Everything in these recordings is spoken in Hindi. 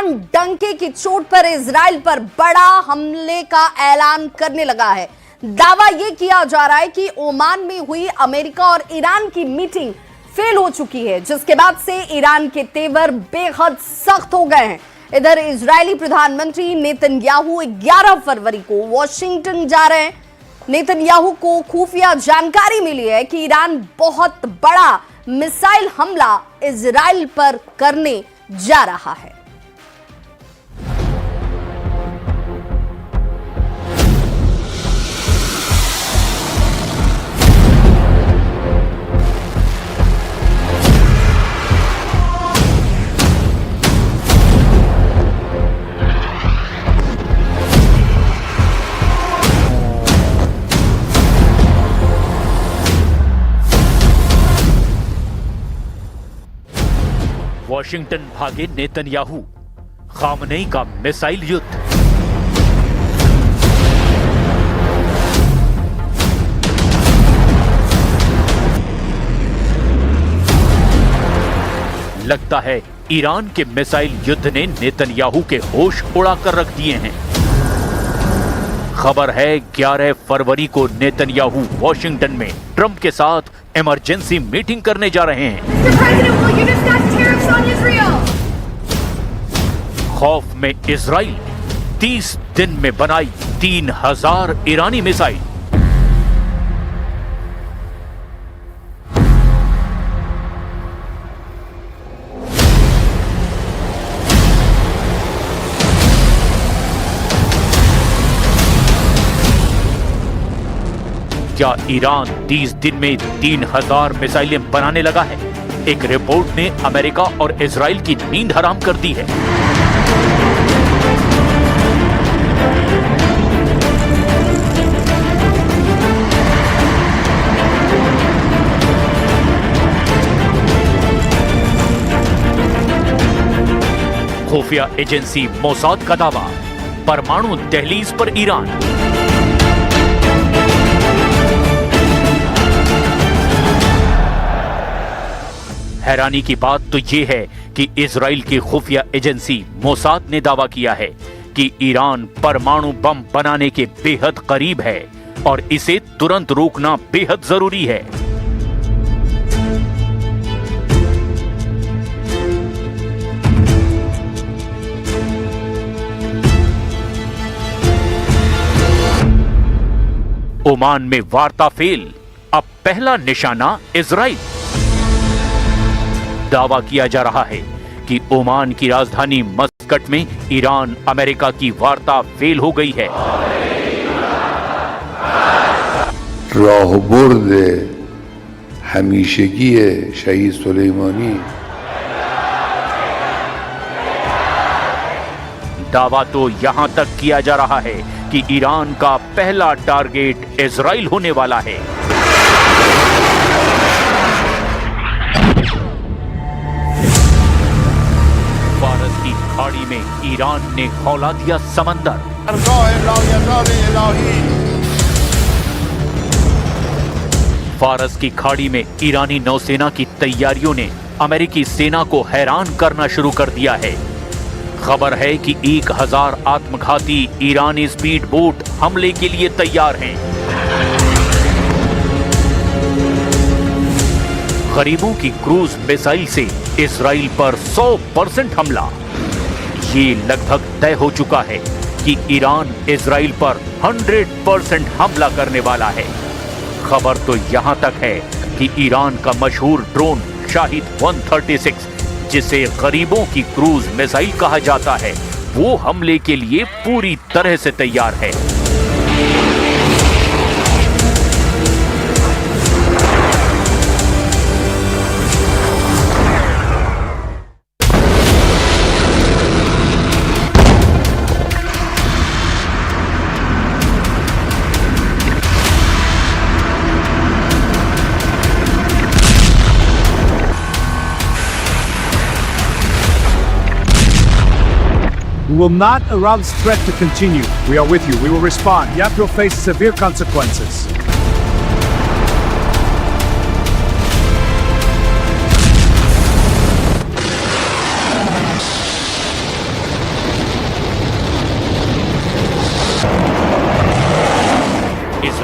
ईरान डंके की चोट पर इजराइल पर बड़ा हमले का ऐलान करने लगा है। दावा यह किया जा रहा है कि ओमान में हुई अमेरिका और ईरान की मीटिंग फेल हो चुकी है, जिसके बाद से ईरान के तेवर बेहद सख्त हो गए हैं। इधर इजरायली प्रधानमंत्री नेतन्याहू 11 फरवरी को वॉशिंगटन जा रहे हैं। नेतन्याहू को खुफिया जानकारी मिली है कि ईरान बहुत बड़ा मिसाइल हमला इजराइल पर करने जा रहा है। वॉशिंगटन भागे नेतन्याहू, खामनेई का मिसाइल युद्ध। लगता है ईरान के मिसाइल युद्ध ने नेतन्याहू के होश उड़ा कर रख दिए हैं। खबर है 11 फरवरी को नेतन्याहू वॉशिंगटन में ट्रंप के साथ इमरजेंसी मीटिंग करने जा रहे हैं। खौफ में इजराइल 30 दिन में बनाई 3000 ईरानी मिसाइल। क्या ईरान 30 दिन में 3000 मिसाइलें बनाने लगा है? एक रिपोर्ट ने अमेरिका और इजराइल की नींद हराम कर दी है। खुफिया एजेंसी मोसाद का दावा, परमाणु दहलीज पर ईरान। हैरानी की बात तो यह है कि इजराइल की खुफिया एजेंसी मोसाद ने दावा किया है कि ईरान परमाणु बम बनाने के बेहद करीब है और इसे तुरंत रोकना बेहद जरूरी है। ओमान में वार्ता फेल, अब पहला निशाना इजराइल। दावा किया जा रहा है कि ओमान की राजधानी मस्कट में ईरान अमेरिका की वार्ता फेल हो गई है। राहबर्द हमेशगी शहीद सुलेमानी। दावा तो यहां तक किया जा रहा है कि ईरान का पहला टारगेट इजराइल होने वाला है। फारस की खाड़ी में ईरान ने खौला दिया समंदर। फारस की खाड़ी में ईरानी नौसेना की तैयारियों ने अमेरिकी सेना को हैरान करना शुरू कर दिया है। खबर है कि 1000 आत्मघाती ईरानी स्पीड बोट हमले के लिए तैयार हैं। गरीबों की क्रूज मिसाइल से इजराइल पर 100% हमला। ये लगभग तय हो चुका है कि ईरान इजराइल पर 100% हमला करने वाला है। खबर तो यहां तक है कि ईरान का मशहूर ड्रोन शाहिद 136, जिसे गरीबों की क्रूज मिसाइल कहा जाता है, वो हमले के लिए पूरी तरह से तैयार है। We will not allow this threat to continue. We are with you. We will respond. You have to face severe consequences.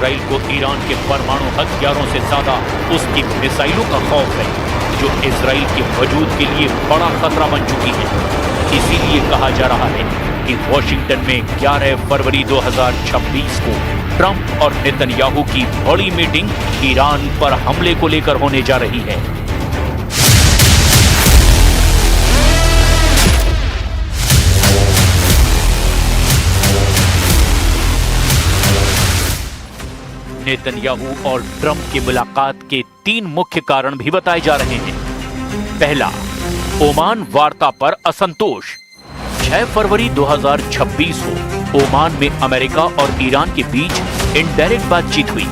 Israel को ईरान के परमाणु हथियारों से ज्यादा उसकी मिसाइलों का खौफ है, जो इजराइल के वजूद के लिए बड़ा खतरा बन चुकी है। इसीलिए कहा जा रहा है कि वॉशिंगटन में 11 फरवरी 2026 को ट्रंप और नेतन्याहू की बड़ी मीटिंग ईरान पर हमले को लेकर होने जा रही है। नेतन्याहू और ट्रंप की मुलाकात के 3 मुख्य कारण भी बताए जा रहे हैं। पहला, ओमान वार्ता पर असंतोष। 6 फरवरी 2026 को ओमान में अमेरिका और ईरान के बीच इनडायरेक्ट बातचीत हुई।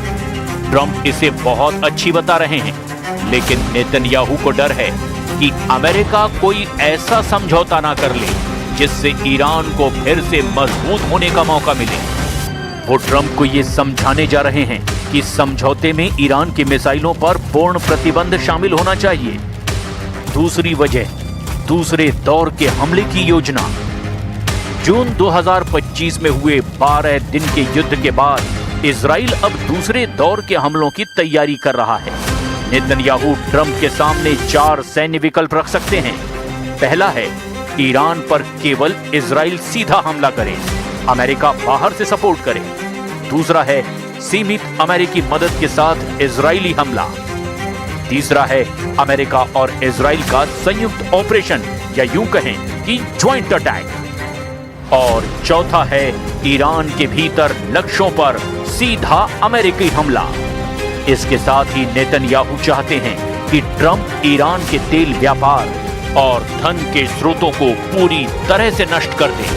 ट्रंप इसे बहुत अच्छी बता रहे हैं, लेकिन नेतन्याहू को डर है कि अमेरिका कोई ऐसा समझौता ना कर ले जिससे ईरान को फिर से मजबूत होने का मौका मिले। वो ट्रंप को ये समझाने जा रहे हैं कि समझौते में ईरान की मिसाइलों पर पूर्ण प्रतिबंध शामिल होना चाहिए। दूसरी वजह, दूसरे दौर के हमले की योजना। जून 2025 में हुए 12 दिन के युद्ध के बाद इजराइल अब दूसरे दौर के हमलों की तैयारी कर रहा है। नेतन्याहू ट्रंप के सामने 4 सैन्य विकल्प रख सकते हैं। पहला है, ईरान पर केवल इजराइल सीधा हमला करे, अमेरिका बाहर से सपोर्ट करे। दूसरा है, सीमित अमेरिकी मदद के साथ इजरायली हमला। तीसरा है, अमेरिका और इजराइल का संयुक्त ऑपरेशन, या यूं कहें कि ज्वाइंट अटैक। और चौथा है, ईरान के भीतर लक्ष्यों पर सीधा अमेरिकी हमला। इसके साथ ही नेतन्याहू चाहते हैं कि ट्रंप ईरान के तेल व्यापार और धन के स्रोतों को पूरी तरह से नष्ट कर दे,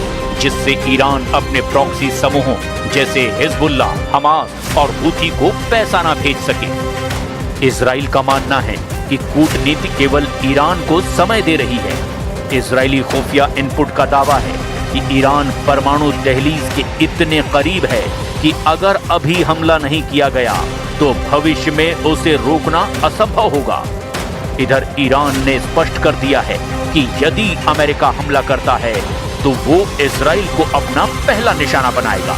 जिससे ईरान अपने प्रॉक्सी समूहों जैसे हिजबुल्लाह, हमास और हूथी को पैसा ना भेज सके। इजराइल का मानना है कि कूटनीति केवल ईरान को समय दे रही है। इजरायली खुफिया इनपुट का दावा है कि ईरान परमाणु दहलीज के इतने करीब है कि अगर अभी हमला नहीं किया गया तो भविष्य में उसे रोकना असंभव होगा। इधर ईरान ने स्पष्ट कर दिया है कि यदि अमेरिका हमला करता है तो वो इजराइल को अपना पहला निशाना बनाएगा।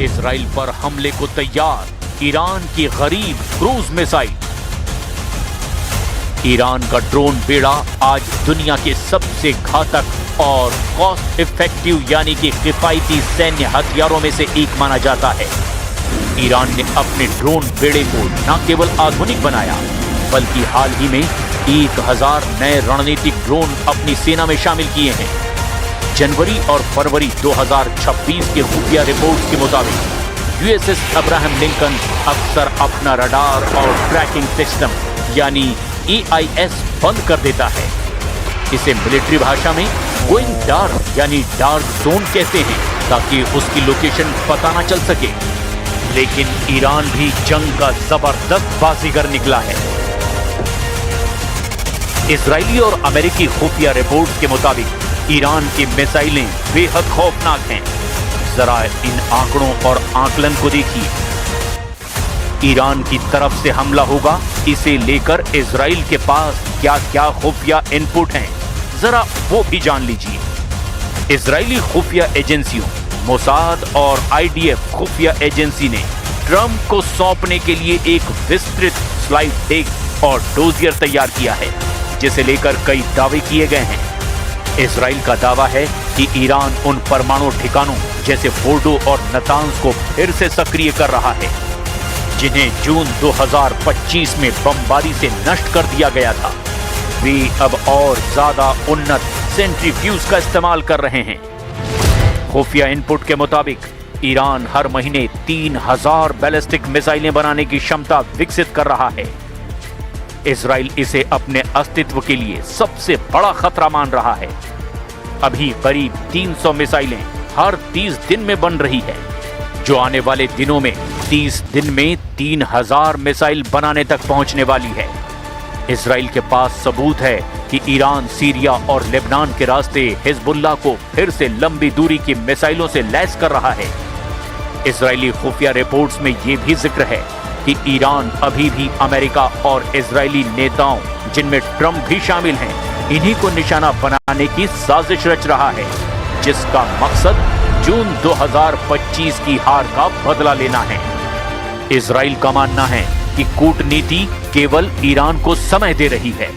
इजराइल पर हमले को तैयार ईरान की गरीब क्रूज मिसाइल। ईरान का ड्रोन बेड़ा आज दुनिया के सबसे घातक और कॉस्ट इफेक्टिव यानी कि किफायती सैन्य हथियारों में से एक माना जाता है। ईरान ने अपने ड्रोन बेड़े को न केवल आधुनिक बनाया, बल्कि हाल ही में 1000 नए रणनीतिक ड्रोन अपनी सेना में शामिल किए हैं। जनवरी और फरवरी 2026 के खुफिया रिपोर्ट के मुताबिक यूएसएस अब्राहम लिंकन अक्सर अपना रडार और ट्रैकिंग सिस्टम यानी EIS बंद कर देता है। इसे मिलिट्री भाषा में गोइंग डार्क यानी डार्क जोन कहते हैं, ताकि उसकी लोकेशन पता ना चल सके। लेकिन ईरान भी जंग का जबरदस्त बाजीगर निकला है। इजरायली और अमेरिकी खुफिया रिपोर्ट्स के मुताबिक ईरान की मिसाइलें बेहद खौफनाक हैं। जरा इन आंकड़ों और आकलन को देखिए। ईरान की तरफ से हमला होगा, इसे लेकर इजराइल के पास क्या क्या खुफिया इनपुट हैं, जरा वो भी जान लीजिए। इजरायली खुफिया एजेंसियों मोसाद और IDF खुफिया एजेंसी ने ट्रंप को सौंपने के लिए एक विस्तृत स्लाइड डेक और डोजियर तैयार किया है, जिसे लेकर कई दावे किए गए हैं। इजराइल का दावा है कि ईरान उन परमाणु ठिकानों जैसे फोर्डो और नतांज को फिर से सक्रिय कर रहा है, जिन्हें जून 2025 में बमबारी से नष्ट कर दिया गया था। वे अब और ज्यादा उन्नत सेंट्रीफ्यूज का इस्तेमाल कर रहे हैं। खुफिया इनपुट के मुताबिक ईरान हर महीने 3000 बैलिस्टिक मिसाइलें बनाने की क्षमता विकसित कर रहा है। इजराइल इसे अपने अस्तित्व के लिए सबसे बड़ा खतरा मान रहा है। अभी करीब 300 मिसाइलें हर 30 दिन में बन रही है, जो आने वाले दिनों में 30 दिन में 3000 मिसाइल बनाने तक पहुंचने वाली है। इजराइल के पास सबूत है कि ईरान सीरिया और लेबनान के रास्ते हिजबुल्लाह को फिर से लंबी दूरी की मिसाइलों से लैस कर रहा है। इजरायली खुफिया रिपोर्ट्स में यह भी जिक्र है कि ईरान अभी भी अमेरिका और इजरायली नेताओं, जिनमें ट्रंप भी शामिल हैं, इन्हीं को निशाना बनाने की साजिश रच रहा है, जिसका मकसद जून 2025 की हार का बदला लेना है। इजराइल का मानना है कि कूटनीति केवल ईरान को समय दे रही है।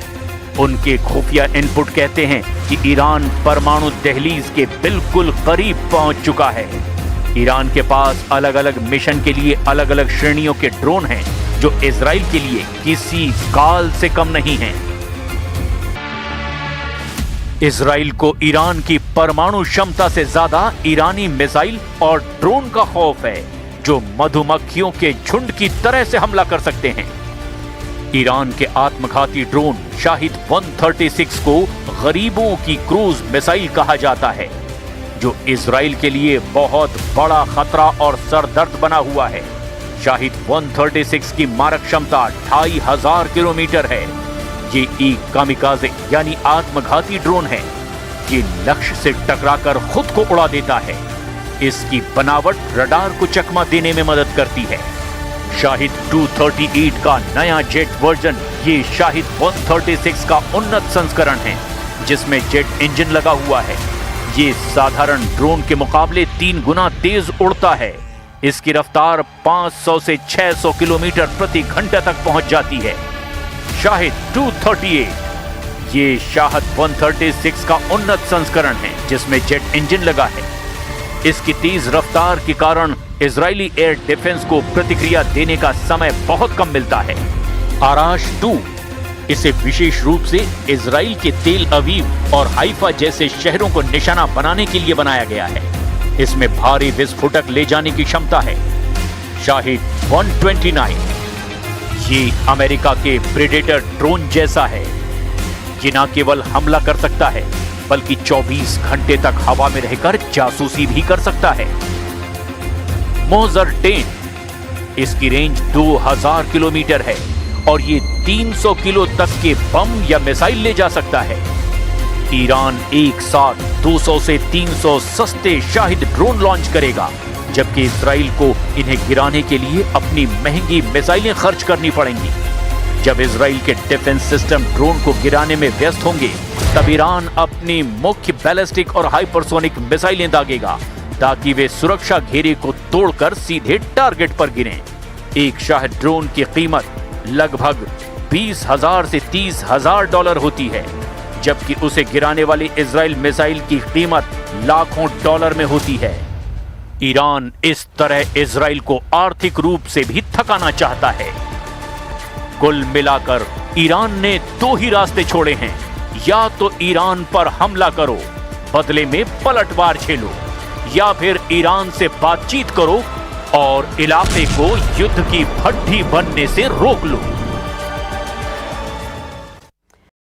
उनके खुफिया इनपुट कहते हैं कि ईरान परमाणु दहलीज के बिल्कुल करीब पहुंच चुका है। ईरान के पास अलग अलग मिशन के लिए अलग अलग श्रेणियों के ड्रोन हैं, जो इजराइल के लिए किसी काल से कम नहीं हैं। इजराइल को ईरान की परमाणु क्षमता से ज्यादा ईरानी मिसाइल और ड्रोन का खौफ है, जो मधुमक्खियों के झुंड की तरह से हमला कर सकते हैं। ईरान के आत्मघाती ड्रोन शाहिद 136 को गरीबों की क्रूज मिसाइल कहा जाता है, जो इजराइल के लिए बहुत बड़ा खतरा और सरदर्द बना हुआ है। शाहिद 136 की मारक क्षमता 2500 किलोमीटर है। ये एक कामिकाज़े यानी आत्मघाती ड्रोन है। ये लक्ष्य से टकराकर खुद को उड़ा देता है। इसकी बनावट रडार को चकमा देने में मदद करती है। शाहिद 238 का नया जेट वर्जन ये शाहिद 136 का उन्नत संस्करण है, जिसमें जेट इंजन लगा हुआ है। ये साधारण ड्रोन के मुकाबले 3 गुना तेज उड़ता है। इसकी रफ्तार 500 से 600 किलोमीटर प्रति घंटे तक पहुंच जाती है। शाहिद 238 ये शाहिद 136 का उन्नत संस्करण है, जिसमें जेट इंजन लगा है। इसकी तेज रफ्तार के कारण इजरायली एयर डिफेंस को प्रतिक्रिया देने का समय बहुत कम मिलता है। आराश 2 इसे विशेष रूप से इजराइल के तेल अवीव और हाइफा जैसे शहरों को निशाना बनाने के लिए बनाया गया है। इसमें भारी विस्फोटक ले जाने की क्षमता है। शाहिद 129 ये अमेरिका के प्रेडेटर ड्रोन जैसा है। ये न केवल हमला कर सकता है, बल्कि 24 घंटे तक हवा में रहकर जासूसी भी कर सकता है। मोजर 10 इसकी रेंज 2000 किलोमीटर है और ये 300 किलो तक के बम या मिसाइल ले जा सकता है। ईरान एक साथ 200 से 300 सस्ते शाहिद ड्रोन लॉन्च करेगा, जबकि इजराइल को इन्हें गिराने के लिए अपनी महंगी मिसाइलें खर्च करनी पड़ेंगी। जब इजराइल के डिफेंस सिस्टम ड्रोन को गिराने में व्यस्त होंगे, तब ईरान अपनी मुख्य बैलिस्टिक और हाइपरसोनिक मिसाइलें दागेगा, ताकि वे सुरक्षा घेरे को तोड़कर सीधे टारगेट पर गिरें। एक शाहिद ड्रोन की कीमत लगभग 20,000 से 30,000 डॉलर होती है, जबकि उसे गिराने वाली इजराइल मिसाइल की कीमत लाखों डॉलर में होती है। ईरान इस तरह इजराइल को आर्थिक रूप से भी थकाना चाहता है। कुल मिलाकर ईरान ने 2 ही रास्ते छोड़े हैं, या तो ईरान पर हमला करो, बदले में पलटवार झेलो, या फिर ईरान से बातचीत करो और इलाके को युद्ध की भट्टी बनने से रोक लो।